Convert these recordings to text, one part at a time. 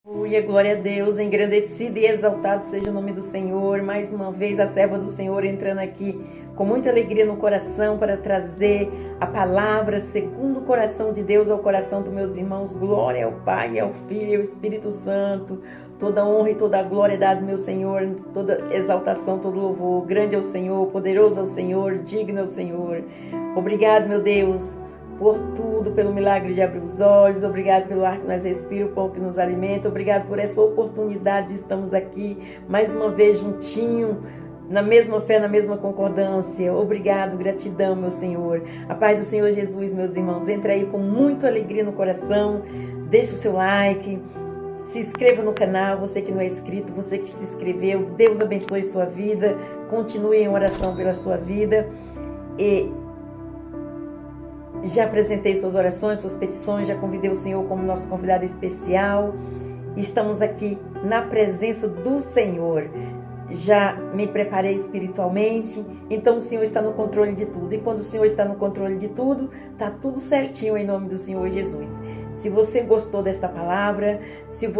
Aleluia, glória a Deus, engrandecido e exaltado seja o nome do Senhor. Mais uma vez a serva do Senhor entrando aqui com muita alegria no coração para trazer a palavra segundo o coração de Deus ao coração dos meus irmãos. Glória ao Pai, ao Filho e ao Espírito Santo. Toda honra e toda glória é dada ao meu Senhor, toda exaltação, todo louvor. Grande é o Senhor, poderoso é o Senhor, digno é o Senhor. Obrigado, meu Deus, por tudo, pelo milagre de abrir os olhos, obrigado pelo ar que nós respiramos, o pão que nos alimenta, obrigado por essa oportunidade de estarmos aqui mais uma vez juntinho, na mesma fé, na mesma concordância. Obrigado, gratidão, meu Senhor. A paz do Senhor Jesus, meus irmãos, entra aí com muita alegria no coração, deixa o seu like, se inscreva no canal, você que não é inscrito, você que se inscreveu, Deus abençoe sua vida, continue em oração pela sua vida. E já apresentei suas orações, suas petições, já convidei o Senhor como nosso convidado especial. Estamos aqui na presença do Senhor. Já me preparei espiritualmente, então o Senhor está no controle de tudo. E quando o Senhor está no controle de tudo, está tudo certinho em nome do Senhor Jesus. Se você gostou desta palavra, se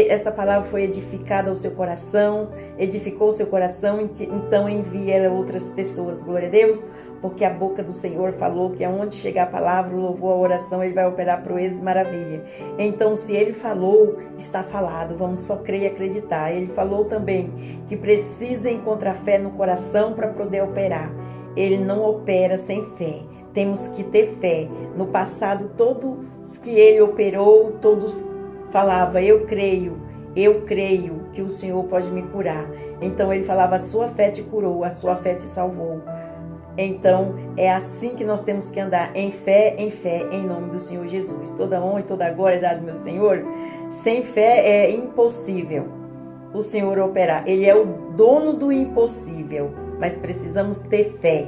essa palavra foi edificada ao seu coração, edificou o seu coração, então envie ela a outras pessoas. Glória a Deus. Porque a boca do Senhor falou que aonde chegar a palavra, o louvor, a oração, Ele vai operar proezas e maravilha. Então, se Ele falou, está falado. Vamos só crer e acreditar. Ele falou também que precisa encontrar fé no coração para poder operar. Ele não opera sem fé. Temos que ter fé. No passado, todos que Ele operou, todos falavam, eu creio que o Senhor pode me curar. Então, Ele falava, a sua fé te curou, a sua fé te salvou. Então, é assim que nós temos que andar, em fé, em nome do Senhor Jesus. Toda honra e toda glória é dada ao meu Senhor. Sem fé é impossível o Senhor operar. Ele é o dono do impossível, mas precisamos ter fé,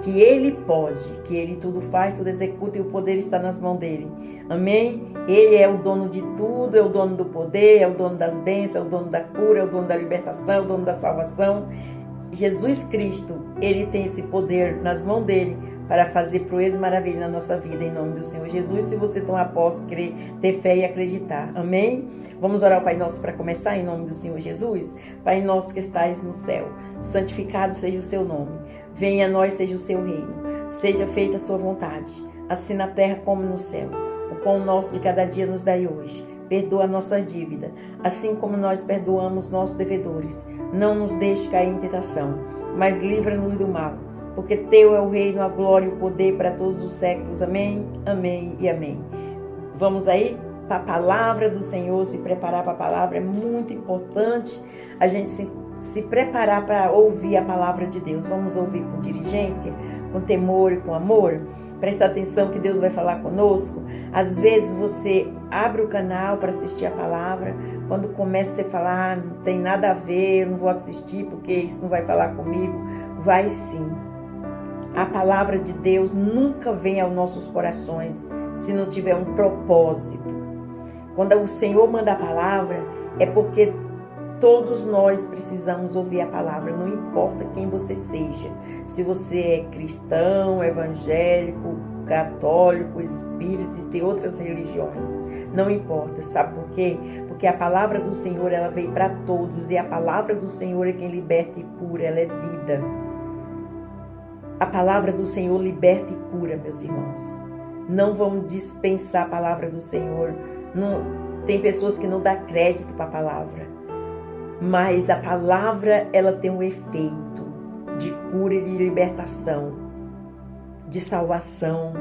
que Ele pode, que Ele tudo faz, tudo executa e o poder está nas mãos dEle. Amém? Ele é o dono de tudo, é o dono do poder, é o dono das bênçãos, é o dono da cura, é o dono da libertação, é o dono da salvação. Jesus Cristo, Ele tem esse poder nas mãos dEle para fazer proezas e maravilhas na nossa vida, em nome do Senhor Jesus. Se você tomar posse, crer, ter fé e acreditar. Amém? Vamos orar ao Pai Nosso para começar, em nome do Senhor Jesus. Pai Nosso que estais no céu, santificado seja o seu nome. Venha a nós, seja o seu reino. Seja feita a sua vontade, assim na terra como no céu. O pão nosso de cada dia nos dai hoje. Perdoa a nossa dívida, assim como nós perdoamos nossos devedores. Não nos deixe cair em tentação, mas livra-nos do mal, porque teu é o reino, a glória e o poder para todos os séculos. Amém, amém e amém. Vamos aí para a palavra do Senhor, se preparar para a palavra. É muito importante a gente se preparar para ouvir a palavra de Deus. Vamos ouvir com diligência, com temor e com amor. Presta atenção que Deus vai falar conosco. Às vezes você abre o canal para assistir a palavra, quando começa a falar, não tem nada a ver, eu não vou assistir porque isso não vai falar comigo. Vai sim. A palavra de Deus nunca vem aos nossos corações se não tiver um propósito. Quando o Senhor manda a palavra, é porque todos nós precisamos ouvir a palavra, não importa quem você seja. Se você é cristão, evangélico, católico, espírita e tem outras religiões, não importa. Sabe por quê? Porque a palavra do Senhor, ela veio para todos, e a palavra do Senhor é quem liberta e cura, ela é vida. A palavra do Senhor liberta e cura, meus irmãos. Não vamos dispensar a palavra do Senhor. Não, tem pessoas que não dão crédito para a palavra. Mas a palavra, ela tem um efeito de cura e de libertação, de salvação.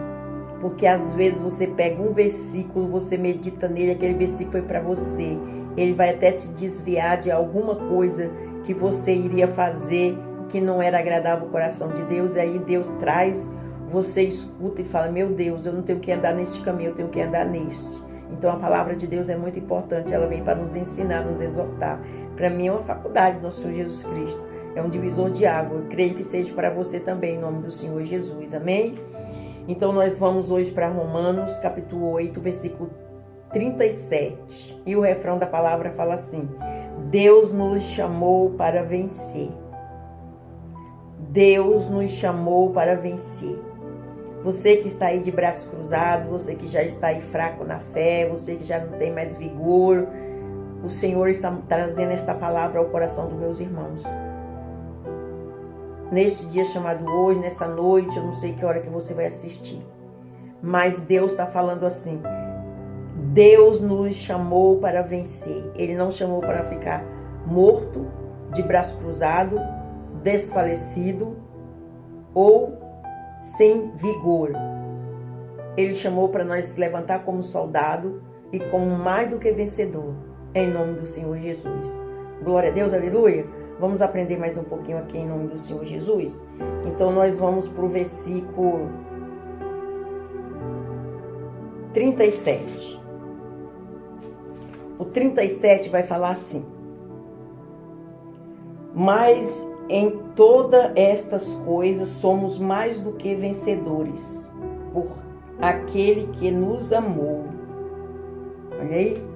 Porque às vezes você pega um versículo, você medita nele, aquele versículo foi para você. Ele vai até te desviar de alguma coisa que você iria fazer que não era agradável ao coração de Deus. E aí Deus traz, você escuta e fala, meu Deus, eu não tenho que andar neste caminho, eu tenho que andar neste. Então a palavra de Deus é muito importante, ela vem para nos ensinar, nos exortar. Para mim é uma faculdade do nosso Senhor Jesus Cristo, é um divisor de água. Eu creio que seja para você também, em nome do Senhor Jesus, amém? Então nós vamos hoje para Romanos, capítulo 8, versículo 37. E o refrão da palavra fala assim, Deus nos chamou para vencer. Deus nos chamou para vencer. Você que está aí de braços cruzados, você que já está aí fraco na fé, você que já não tem mais vigor, o Senhor está trazendo esta palavra ao coração dos meus irmãos. Neste dia chamado hoje, nessa noite, eu não sei que hora que você vai assistir. Mas Deus está falando assim. Deus nos chamou para vencer. Ele não chamou para ficar morto, de braço cruzado, desfalecido ou sem vigor. Ele chamou para nós levantar como soldado e como mais do que vencedor. Em nome do Senhor Jesus. Glória a Deus, aleluia. Vamos aprender mais um pouquinho aqui em nome do Senhor Jesus. Então nós vamos para o versículo 37. O 37 vai falar assim. Mas em todas estas coisas somos mais do que vencedores, por aquele que nos amou. Olha aí.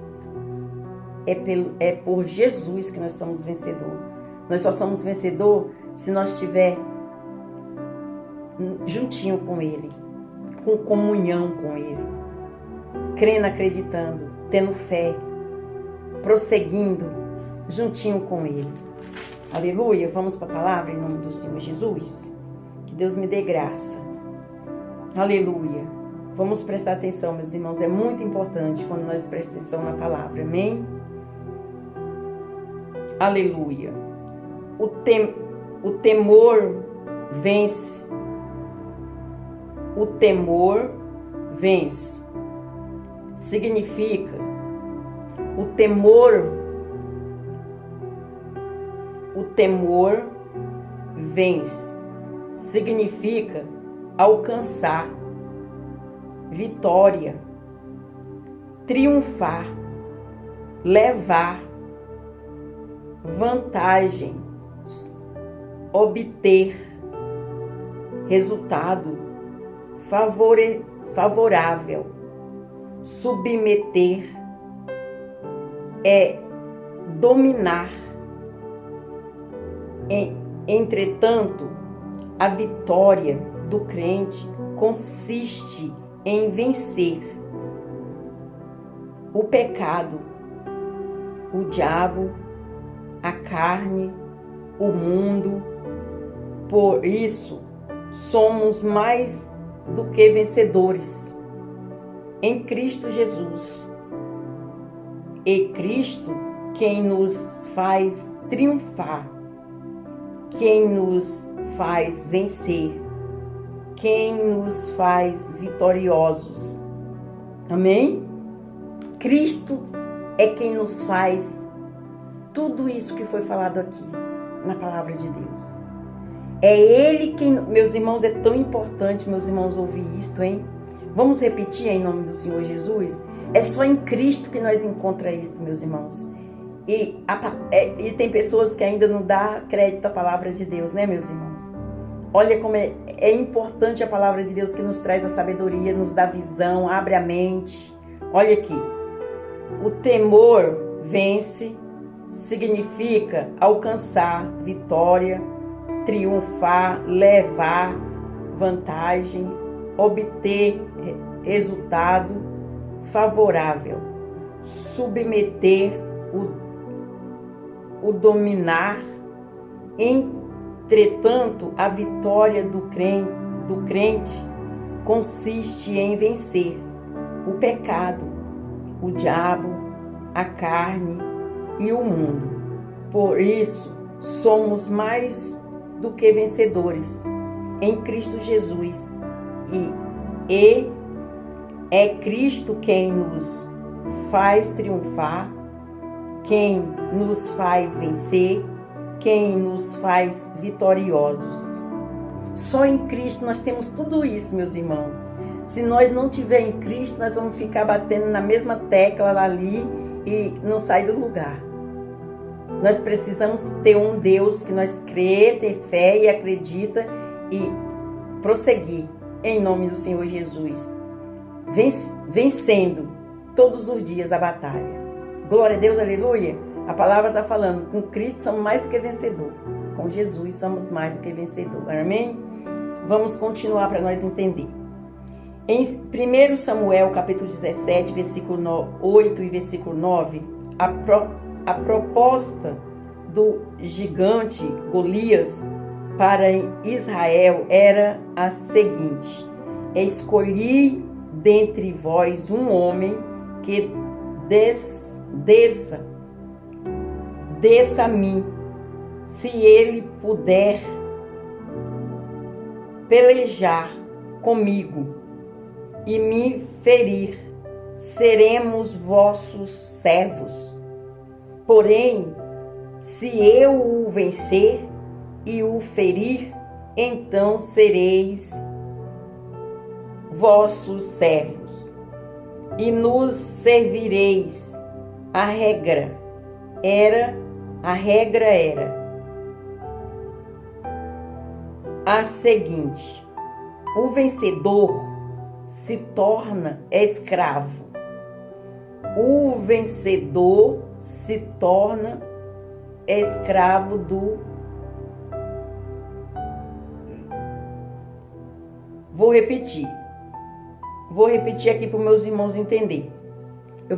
É por Jesus que nós somos vencedor. Nós só somos vencedor se nós estiver juntinho com Ele, com comunhão com Ele, crendo, acreditando, tendo fé, prosseguindo, juntinho com Ele. Aleluia. Vamos para a palavra em nome do Senhor Jesus. Que Deus me dê graça. Aleluia. Vamos prestar atenção, meus irmãos. É muito importante quando nós prestamos atenção na palavra. Amém? Aleluia. O temor vence. O temor vence. Significa o temor vence. Significa alcançar vitória, triunfar, levar vantagem, obter resultado favorável, submeter, dominar. Entretanto, a vitória do crente consiste em vencer o pecado, o diabo, a carne, o mundo. Por isso, somos mais do que vencedores em Cristo Jesus. E Cristo quem nos faz triunfar, quem nos faz vencer, quem nos faz vitoriosos. Amém? Cristo é quem nos faz tudo isso que foi falado aqui na palavra de Deus. É Ele quem... Meus irmãos, é tão importante, meus irmãos, ouvir isto, hein? Vamos repetir em nome do Senhor Jesus? É só em Cristo que nós encontramos isso, meus irmãos. E tem pessoas que ainda não dão crédito à palavra de Deus, né, meus irmãos? Olha como é importante a palavra de Deus, que nos traz a sabedoria, nos dá visão, abre a mente. Olha aqui. O temor vence, significa alcançar vitória, triunfar, levar vantagem, obter resultado favorável, submeter, o dominar. Entretanto, a vitória do crente consiste em vencer o pecado, o diabo, a carne e o mundo. Por isso, somos mais do que vencedores em Cristo Jesus. E é Cristo quem nos faz triunfar, quem nos faz vencer, quem nos faz vitoriosos. Só em Cristo nós temos tudo isso, meus irmãos. Se nós não tiver em Cristo, nós vamos ficar batendo na mesma tecla ali e não sair do lugar. Nós precisamos ter um Deus que nós crê, ter fé e acredita e prosseguir em nome do Senhor Jesus, vencendo todos os dias a batalha. Glória a Deus, aleluia. A palavra está falando, com Cristo somos mais do que vencedor. Com Jesus somos mais do que vencedor. Amém? Vamos continuar para nós entender. Em 1 Samuel, capítulo 17, versículo 8 e versículo 9, A proposta do gigante Golias para Israel era a seguinte: escolhi dentre vós um homem que desça a mim, se ele puder pelejar comigo e me ferir, seremos vossos servos. Porém, se eu o vencer e o ferir, então sereis vossos servos e nos servireis. A regra era a seguinte: o vencedor se torna escravo. O vencedor se torna escravo do... Vou repetir aqui para os meus irmãos entenderem. Em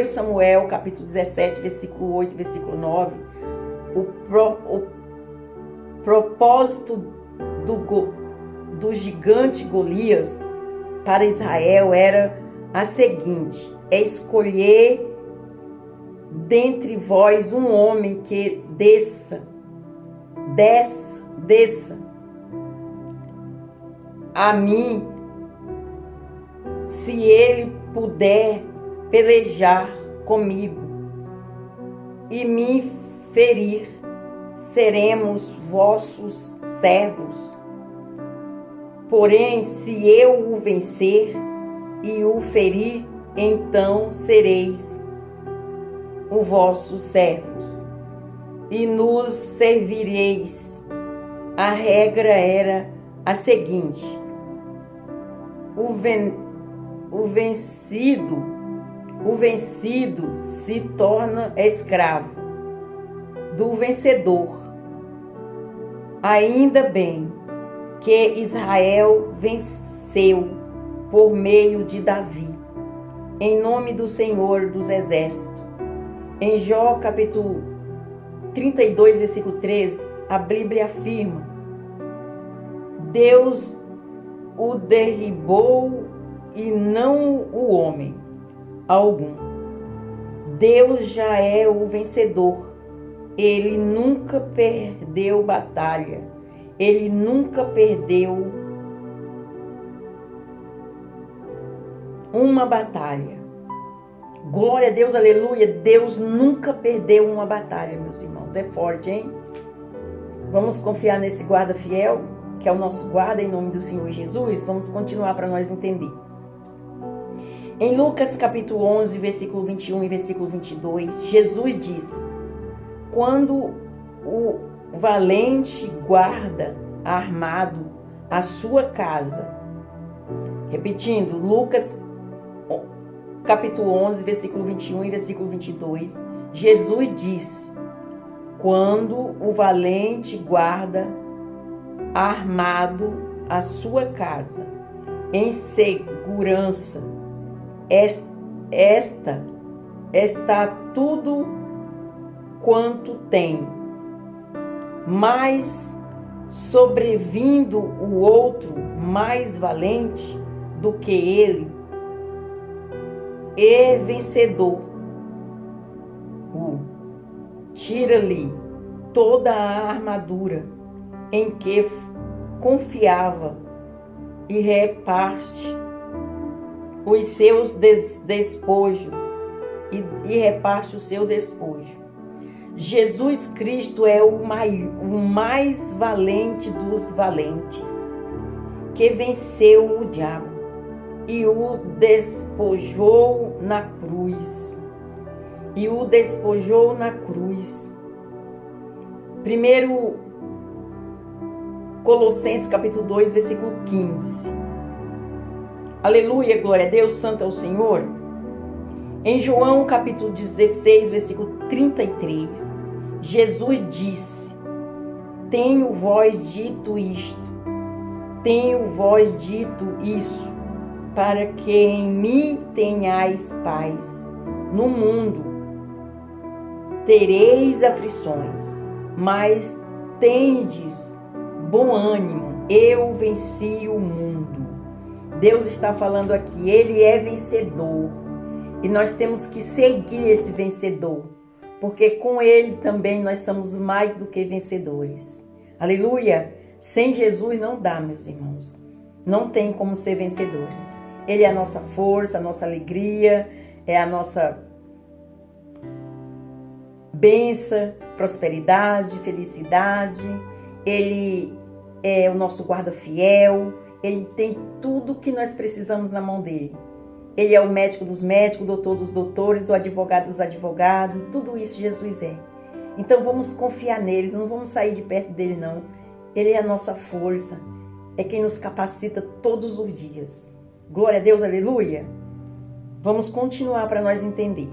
1 Samuel, capítulo 17, versículo 8, versículo 9, o propósito do gigante Golias para Israel era a seguinte: escolher dentre vós um homem que desça a mim, se ele puder pelejar comigo e me ferir, seremos vossos servos. Porém, se eu o vencer e o ferir, então sereis os vossos servos e nos servireis. A regra era a seguinte: o vencido se torna escravo do vencedor. Ainda bem que Israel venceu por meio de Davi, em nome do Senhor dos Exércitos. Em Jó, capítulo 32, versículo 13, a Bíblia afirma: Deus o derribou e não o homem algum. Deus já é o vencedor. Ele nunca perdeu batalha. Ele nunca perdeu uma batalha. Glória a Deus, aleluia. Deus nunca perdeu uma batalha, meus irmãos. É forte, hein? Vamos confiar nesse guarda fiel, que é o nosso guarda, em nome do Senhor Jesus. Vamos continuar para nós entender. Em Lucas capítulo 11, versículo 21 e versículo 22, Jesus diz: quando o valente guarda armado a sua casa. Repetindo, Lucas capítulo 11, versículo 21 e versículo 22, Jesus diz: quando o valente guarda armado a sua casa em segurança, esta está tudo quanto tem, mas sobrevindo o outro mais valente do que ele, e vencedor, tira-lhe toda a armadura em que confiava e reparte os seus despojos e reparte o seu despojo. Jesus Cristo é o mais valente dos valentes, que venceu o diabo e o despojou na cruz. Primeiro Colossenses capítulo 2, versículo 15. Aleluia, glória a Deus, santo é o Senhor. Em João capítulo 16, versículo 33, Jesus disse: tenho vós dito isto, para que em mim tenhais paz. no mundo tereis aflições, mas tendes bom ânimo, eu venci o mundo. Deus está falando aqui, Ele é vencedor. E nós temos que seguir esse vencedor, porque com Ele também nós somos mais do que vencedores. Aleluia! Sem Jesus não dá, meus irmãos. Não tem como ser vencedores. Ele é a nossa força, a nossa alegria, é a nossa bênção, prosperidade, felicidade. Ele é o nosso guarda fiel. Ele tem tudo que nós precisamos na mão dele. Ele é o médico dos médicos, o doutor dos doutores, o advogado dos advogados. Tudo isso Jesus é. Então vamos confiar nele, não vamos sair de perto dele não. Ele é a nossa força, é quem nos capacita todos os dias. Glória a Deus, aleluia. Vamos continuar para nós entender.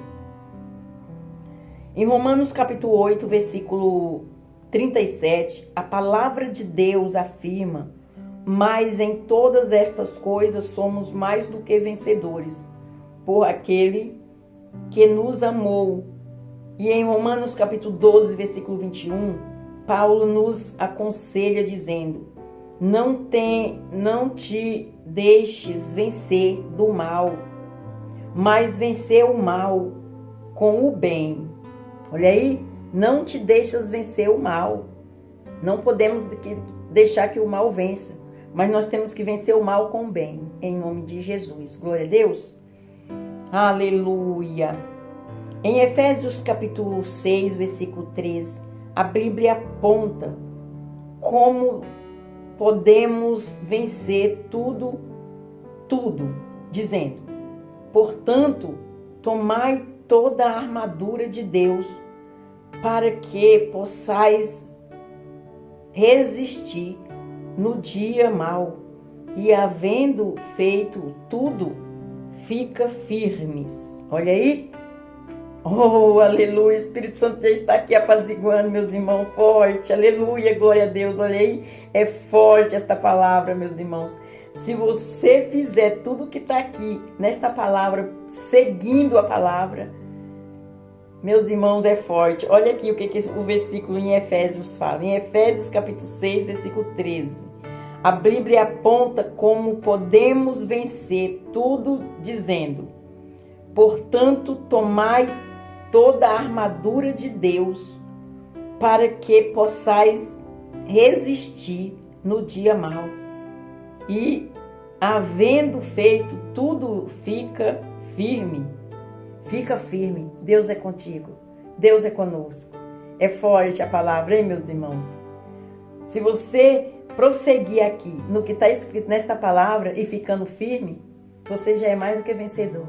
Em Romanos capítulo 8, versículo 37, a palavra de Deus afirma: mas em todas estas coisas somos mais do que vencedores, por aquele que nos amou. E em Romanos capítulo 12, versículo 21, Paulo nos aconselha dizendo: não te deixes vencer do mal, mas vencer o mal com o bem. Olha aí, não te deixes vencer o mal. Não podemos deixar que o mal vença, mas nós temos que vencer o mal com o bem, em nome de Jesus. Glória a Deus. Aleluia. Em Efésios capítulo 6, versículo 13, a Bíblia aponta como podemos vencer tudo, dizendo: portanto, tomai toda a armadura de Deus, para que possais resistir no dia mau, e havendo feito tudo, fica firmes. Olha aí. Oh, aleluia, o Espírito Santo já está aqui apaziguando, meus irmãos, forte, aleluia, glória a Deus, olha aí, é forte esta palavra, meus irmãos. Se você fizer tudo que está aqui, nesta palavra, seguindo a palavra, meus irmãos, é forte. Olha aqui o que o versículo em Efésios fala, em Efésios capítulo 6, versículo 13. A Bíblia aponta como podemos vencer tudo, dizendo: portanto, tomai toda a armadura de Deus, para que possais resistir no dia mau. E, havendo feito tudo, fica firme. Fica firme. Deus é contigo. Deus é conosco. É forte a palavra, hein, meus irmãos? Se você prosseguir aqui no que está escrito nesta palavra e ficando firme, você já é mais do que vencedor.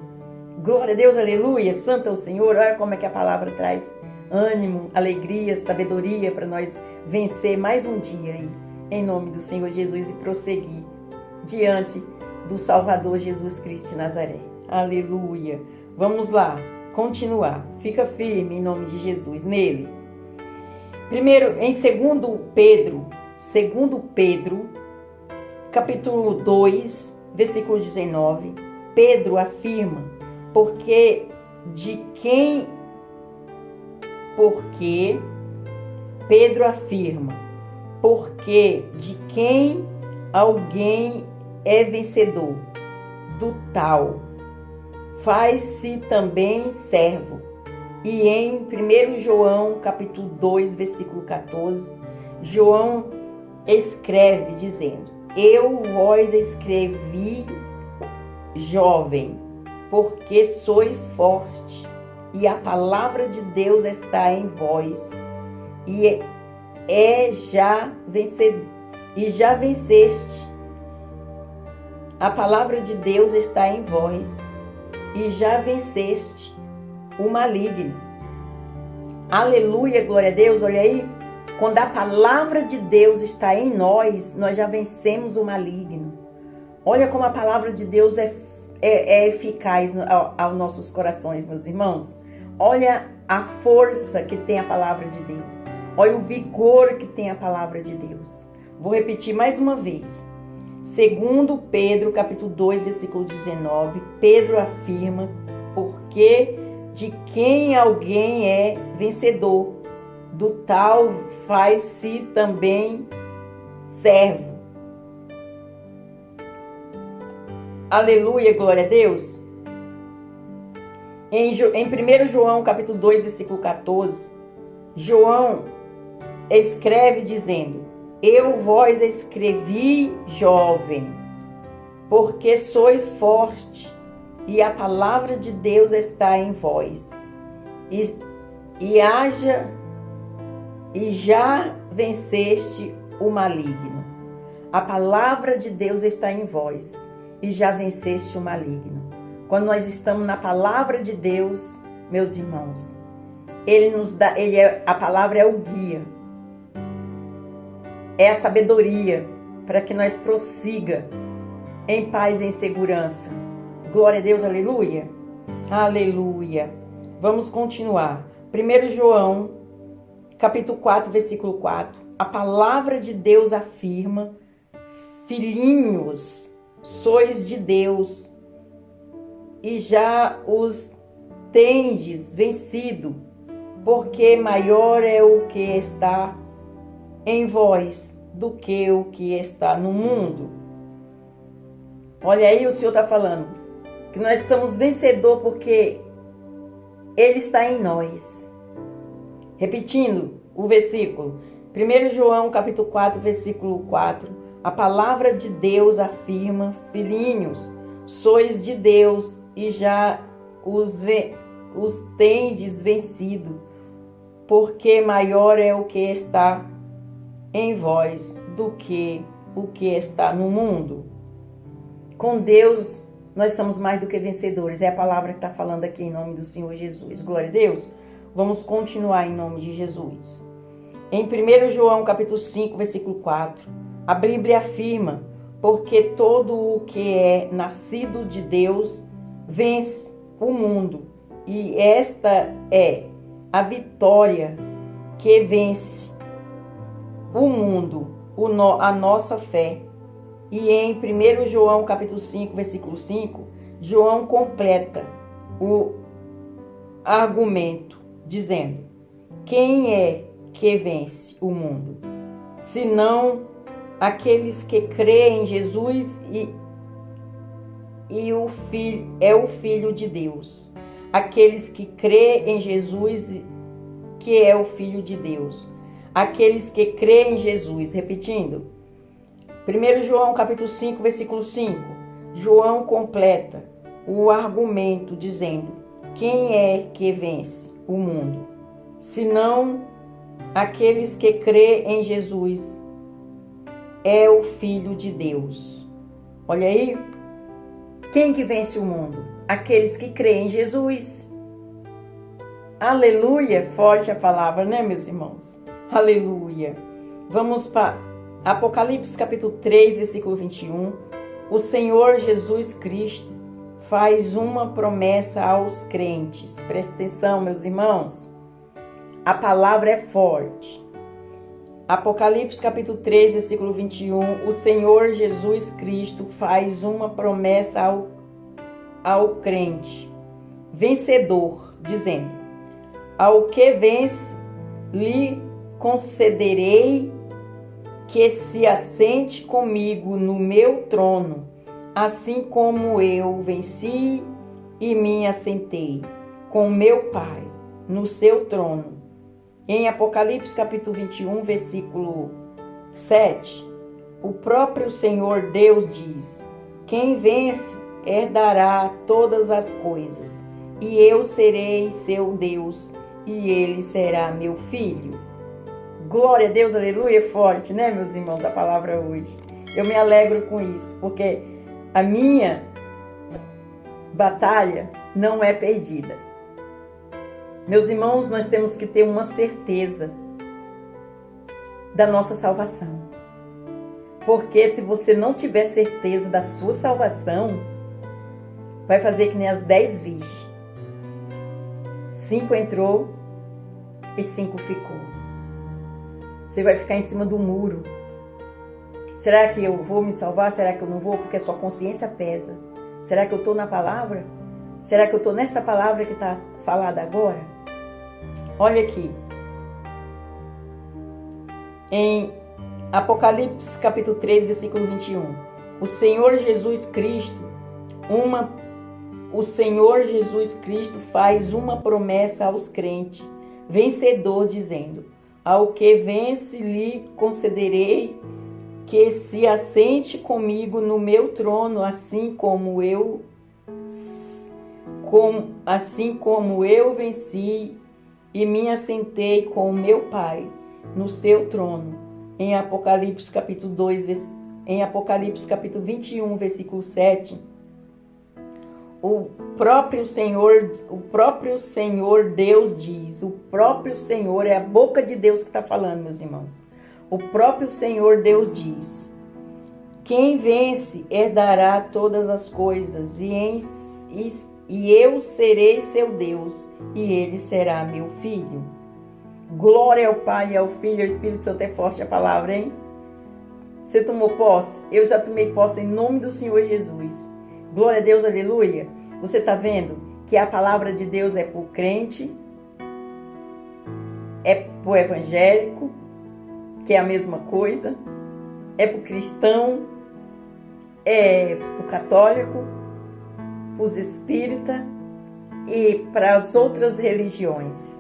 Glória a Deus, aleluia, santo é o Senhor. Olha como é que a palavra traz ânimo, alegria, sabedoria para nós vencer mais um dia aí, em nome do Senhor Jesus, e prosseguir diante do Salvador Jesus Cristo de Nazaré. Aleluia. Vamos lá, continuar. Fica firme em nome de Jesus, nele. Primeiro, em 2 Pedro, capítulo 2, versículo 19, Pedro afirma: porque de quem alguém é vencedor, do tal faz-se também servo. E em 1 João, capítulo 2, versículo 14, João escreve dizendo: eu vos escrevi, jovem, porque sois forte, e a palavra de Deus está em vós, e já venceste. A palavra de Deus está em vós, e já venceste o maligno. Aleluia, glória a Deus. Olha aí, quando a palavra de Deus está em nós, nós já vencemos o maligno. Olha como a palavra de Deus é eficaz aos nossos corações, meus irmãos. Olha a força que tem a palavra de Deus. Olha o vigor que tem a palavra de Deus. Vou repetir mais uma vez. 2 Pedro, capítulo 2, versículo 19, Pedro afirma: porque de quem alguém é vencedor, do tal faz-se também servo. Aleluia, glória a Deus. Em 1 João, capítulo 2, versículo 14, João escreve dizendo: eu vos escrevi, jovem, porque sois forte, e a palavra de Deus está em vós, e já venceste o maligno. A palavra de Deus está em vós, e já venceste o maligno. Quando nós estamos na palavra de Deus, meus irmãos, Ele nos dá, a palavra é o guia, é a sabedoria para que nós prossiga em paz e em segurança. Glória a Deus, aleluia. Aleluia. Vamos continuar. 1 João, capítulo 4, versículo 4. A palavra de Deus afirma: filhinhos, sois de Deus, e já os tendes vencido, porque maior é o que está em vós do que o que está no mundo. Olha aí, o Senhor está falando que nós somos vencedor porque Ele está em nós. Repetindo o versículo, 1 João capítulo 4, versículo 4, a palavra de Deus afirma: filhinhos, sois de Deus, e já os tendes vencido, porque maior é o que está em vós do que o que está no mundo. Com Deus, nós somos mais do que vencedores. É a palavra que está falando aqui em nome do Senhor Jesus. Glória a Deus. Vamos continuar em nome de Jesus. Em 1 João capítulo 5, versículo 4, a Bíblia afirma: porque todo o que é nascido de Deus vence o mundo, e esta é a vitória que vence o mundo, a nossa fé. E em 1 João capítulo 5, versículo 5, João completa o argumento dizendo: quem é que vence o mundo, senão aqueles que creem em Jesus e o Filho é o Filho de Deus. Aqueles que creem em Jesus, que é o Filho de Deus. Aqueles que creem em Jesus. Repetindo, 1 João capítulo 5, versículo 5. João completa o argumento dizendo: quem é que vence o mundo, senão aqueles que creem em Jesus, é o Filho de Deus. Olha aí, quem que vence o mundo? Aqueles que creem em Jesus. Aleluia, forte a palavra, né, meus irmãos? Aleluia. Vamos para Apocalipse capítulo 3, versículo 21. O Senhor Jesus Cristo faz uma promessa aos crentes. Presta atenção, meus irmãos. A palavra é forte. Apocalipse capítulo 3, versículo 21. O Senhor Jesus Cristo faz uma promessa ao crente vencedor, dizendo: ao que vence, lhe concederei que se assente comigo no meu trono, assim como eu venci e me assentei com meu Pai no seu trono. Em Apocalipse capítulo 21, versículo 7, o próprio Senhor Deus diz: quem vence herdará todas as coisas, e eu serei seu Deus, e ele será meu filho. Glória a Deus, aleluia, forte, né, meus irmãos, a palavra hoje. Eu me alegro com isso, porque a minha batalha não é perdida. Meus irmãos, nós temos que ter uma certeza da nossa salvação. Porque se você não tiver certeza da sua salvação, vai fazer que nem as 10 virgens. 5 entrou e 5 ficou. Você vai ficar em cima do muro. Será que eu vou me salvar? Será que eu não vou? Porque a sua consciência pesa. Será que eu estou na palavra? Será que eu estou nesta palavra que está falada agora? Olha aqui. Em Apocalipse capítulo 3, versículo 21. O Senhor Jesus Cristo faz uma promessa aos crentes, vencedor, dizendo: ao que vence lhe concederei que se assente comigo no meu trono, assim como eu venci e me assentei com o meu Pai no seu trono. Em Apocalipse capítulo 21, versículo 7, o próprio Senhor Deus diz, o próprio Senhor, é a boca de Deus que está falando, meus irmãos. O próprio Senhor Deus diz: quem vence herdará todas as coisas, e eu serei seu Deus, e ele será meu filho. Glória ao Pai, ao Filho e ao Espírito Santo. É forte a palavra, hein? Você tomou posse? Eu já tomei posse em nome do Senhor Jesus. Glória a Deus, aleluia. Você está vendo que a palavra de Deus é para o crente, é para o evangélico, que é a mesma coisa, é para o cristão, é para o católico, para os espíritas e para as outras religiões.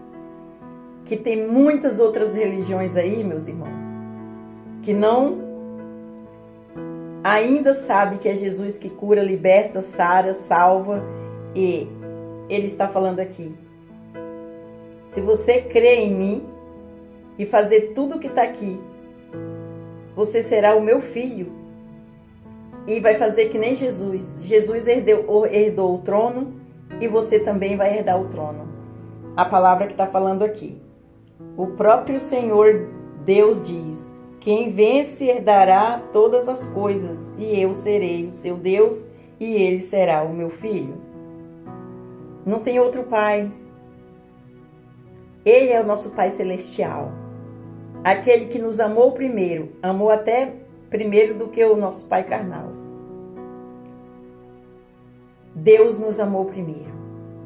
Que tem muitas outras religiões aí, meus irmãos, que não ainda sabe que é Jesus que cura, liberta, sara, salva, e ele está falando aqui: se você crê em mim e fazer tudo o que está aqui, você será o meu filho e vai fazer que nem Jesus. Jesus herdou o trono e você também vai herdar o trono. A palavra que está falando aqui. O próprio Senhor Deus diz: quem vence herdará todas as coisas, e eu serei o seu Deus, e ele será o meu filho. Não tem outro Pai. Ele é o nosso Pai Celestial. Aquele que nos amou primeiro, amou até primeiro do que o nosso Pai carnal. Deus nos amou primeiro.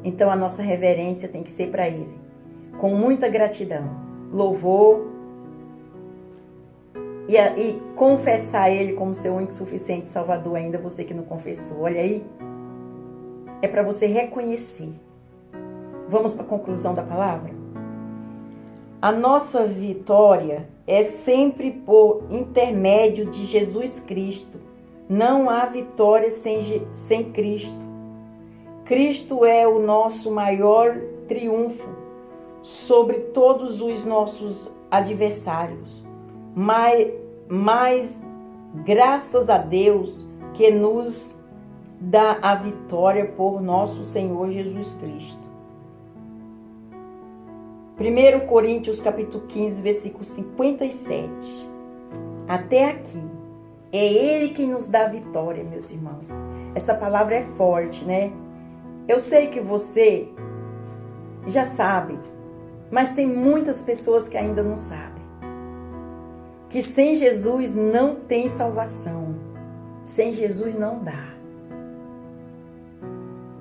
Então a nossa reverência tem que ser para Ele, com muita gratidão, louvor, e confessar Ele como seu único, suficiente Salvador, ainda você que não confessou. Olha aí, é para você reconhecer. Vamos para a conclusão da palavra? A nossa vitória é sempre por intermédio de Jesus Cristo. Não há vitória sem Cristo. Cristo é o nosso maior triunfo sobre todos os nossos adversários. Mas graças a Deus que nos dá a vitória por nosso Senhor Jesus Cristo. 1 Coríntios capítulo 15, versículo 57. Até aqui. É Ele quem nos dá a vitória, meus irmãos. Essa palavra é forte, né? Eu sei que você já sabe, mas tem muitas pessoas que ainda não sabem. Que sem Jesus não tem salvação. Sem Jesus não dá.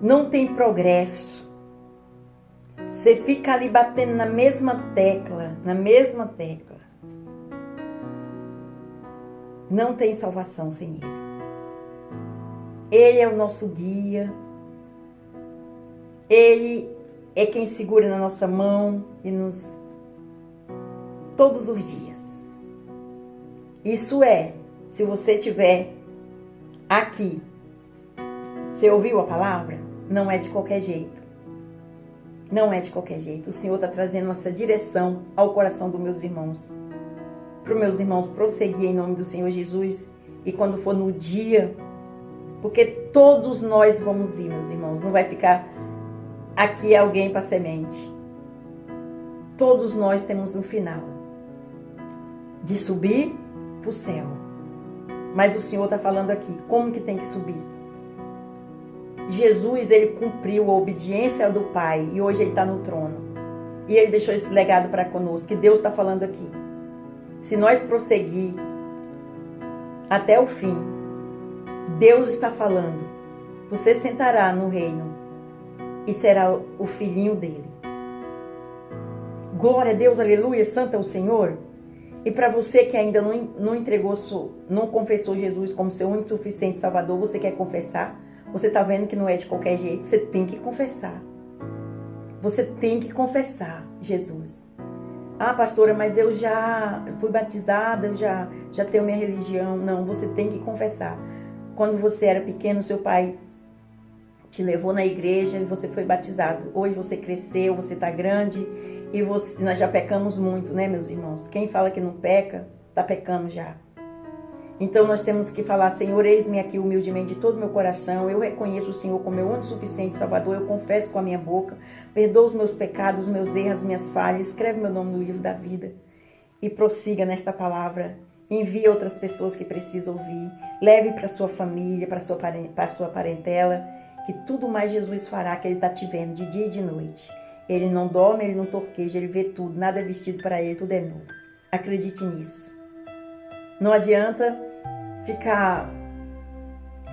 Não tem progresso. Você fica ali batendo na mesma tecla, Não tem salvação sem Ele. Ele é o nosso guia. Ele é quem segura na nossa mão e nos todos os dias. Isso é, se você estiver aqui, você ouviu a palavra? Não é de qualquer jeito. Não é de qualquer jeito. O Senhor está trazendo essa direção ao coração dos meus irmãos. Para os meus irmãos prosseguir em nome do Senhor Jesus. E quando for no dia, porque todos nós vamos ir, meus irmãos. Não vai ficar aqui alguém para semente. Todos nós temos um final. De subir para o céu. Mas o Senhor está falando aqui. Como que tem que subir? Jesus, ele cumpriu a obediência do Pai e hoje ele está no trono. E ele deixou esse legado para conosco, que Deus está falando aqui. Se nós prosseguir até o fim, Deus está falando. Você sentará no reino e será o filhinho dele. Glória a Deus, aleluia, santo é o Senhor. E para você que ainda não entregou, não confessou Jesus como seu único e suficiente Salvador, você quer confessar? Você está vendo que não é de qualquer jeito, você tem que confessar. Você tem que confessar Jesus. Ah, pastora, mas eu já fui batizada, eu já tenho minha religião. Não, você tem que confessar. Quando você era pequeno, seu pai te levou na igreja e você foi batizado. Hoje você cresceu, você está grande e nós já pecamos muito, né, meus irmãos? Quem fala que não peca, está pecando já. Então nós temos que falar, Senhor, eis-me aqui humildemente de todo o meu coração, eu reconheço o Senhor como meu único e suficiente Salvador, eu confesso com a minha boca, perdoa os meus pecados, os meus erros, as minhas falhas, escreve meu nome no livro da vida e prossiga nesta palavra, envie outras pessoas que precisam ouvir, leve para sua família, para sua parentela, que tudo mais Jesus fará, que Ele está te vendo de dia e de noite. Ele não dorme, Ele não torqueja, Ele vê tudo, nada é vestido para Ele, tudo é novo. Acredite nisso. Não adianta ficar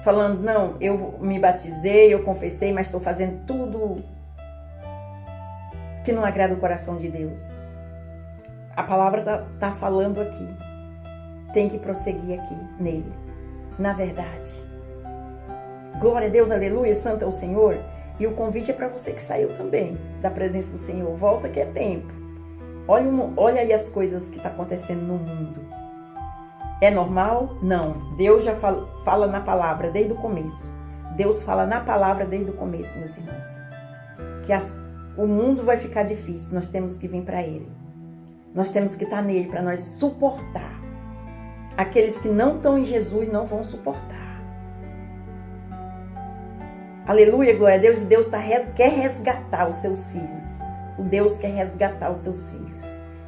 falando, não, eu me batizei, eu confessei, mas estou fazendo tudo que não agrada o coração de Deus. A palavra está falando aqui. Tem que prosseguir aqui, nele, na verdade. Glória a Deus, aleluia, santo é o Senhor. E o convite é para você que saiu também da presença do Senhor. Volta que é tempo. Olha aí as coisas que estão acontecendo no mundo. É normal? Não. Deus já fala na palavra desde o começo. Deus fala na palavra desde o começo, meus irmãos. Que o mundo vai ficar difícil. Nós temos que vir para Ele. Nós temos que estar nele para nós suportar. Aqueles que não estão em Jesus não vão suportar. Aleluia, glória a Deus. E Deus quer resgatar os seus filhos. O Deus quer resgatar os seus filhos.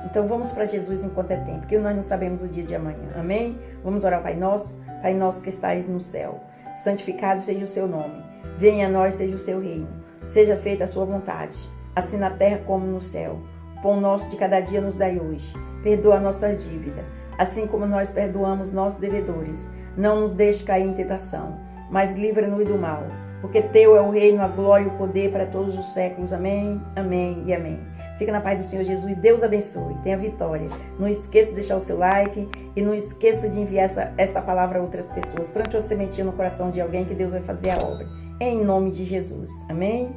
Então vamos para Jesus enquanto é tempo, porque nós não sabemos o dia de amanhã. Amém? Vamos orar, Pai nosso que estais no céu. Santificado seja o seu nome. Venha a nós, seja o seu reino. Seja feita a sua vontade, assim na terra como no céu. O pão nosso de cada dia nos dai hoje. Perdoa a nossa dívida, assim como nós perdoamos nossos devedores. Não nos deixe cair em tentação, mas livra-nos do mal. Porque teu é o reino, a glória e o poder para todos os séculos. Amém, amém e amém. Fica na paz do Senhor Jesus. Deus abençoe. Tenha vitória. Não esqueça de deixar o seu like e não esqueça de enviar essa palavra a outras pessoas. Plante uma sementinha no coração de alguém que Deus vai fazer a obra. Em nome de Jesus. Amém?